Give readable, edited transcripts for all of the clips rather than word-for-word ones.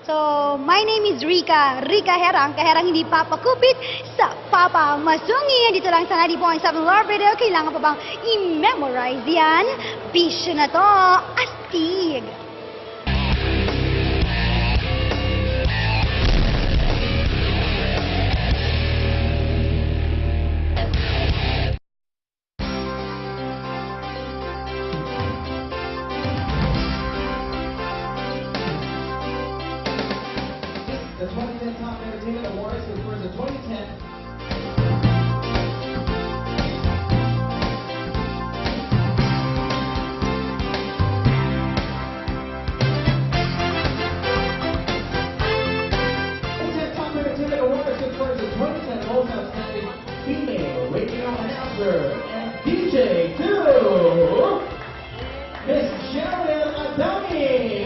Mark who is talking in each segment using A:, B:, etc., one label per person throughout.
A: So, my name is Rika Herang, kaherang hindi papakupit sa Papa Masungi. Dito lang sa 90.7 Love Radio. Kailangan pa bang i-memorize yan? Bisyo na to, astig!
B: The 2010 Top Entertainment Awards is for the 2010 Top Entertainment Awards is for the 2010 Most Outstanding Female Radio Announcer and DJ to Miss Cheryl Adami.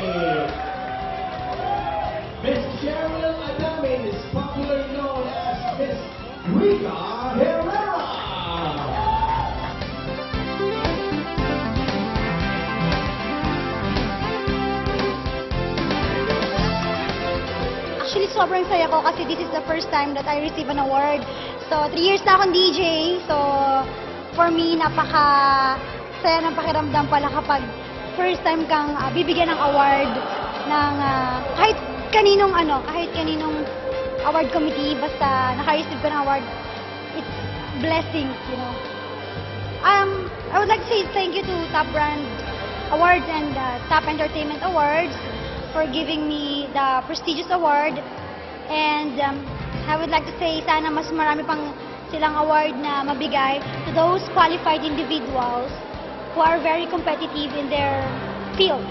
B: Miss Cheryl Adami is popularly known as Miss Rika Herrera.
A: Actually, sobrang saya ko kasi this is the first time that I receive an award. So, 3 years na akong DJ. So, for me, napaka-saya ng pakiramdam pala kapag first time kang bibigyan ng award ng kahit kaninong award committee, basta naka-receive ka ng award, it's blessing, you know. I would like to say thank you to Top Brand Awards and Top Entertainment Awards for giving me the prestigious award. And I would like to say sana mas marami pang silang award na mabigay to those qualified individuals who are very competitive in their field.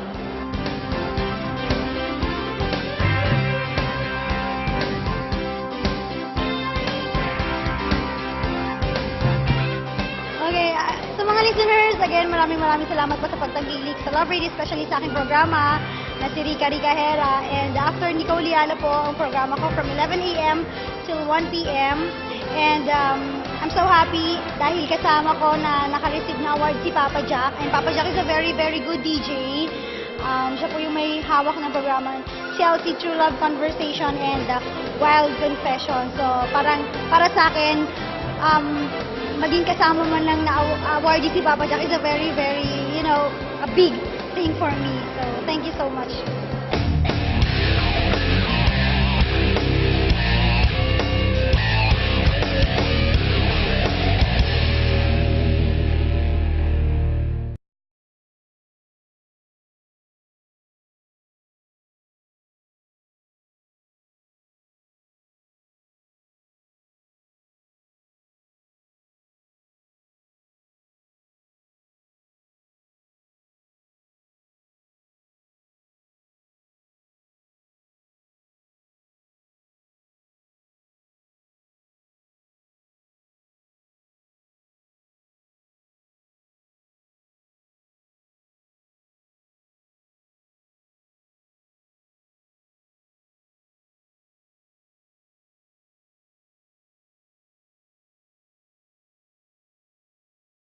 A: Okay, sa mga listeners, again, maraming salamat po sa pagtanggilik sa Love Radio, especially sa aking programa na si Rika Herrera. And after Nicole Liala po ang programa ko from 11 a.m. till 1 p.m. And I'm so happy dahil kasama ko na naka-receive na award si Papa Jack. And Papa Jack is a very good DJ. Siya po yung may hawak ng programa CLC True Love Conversation and Wild Confession. So parang para sa akin, maging kasama man lang na awardee si Papa Jack is a very, you know, a big thing for me. So, thank you so much.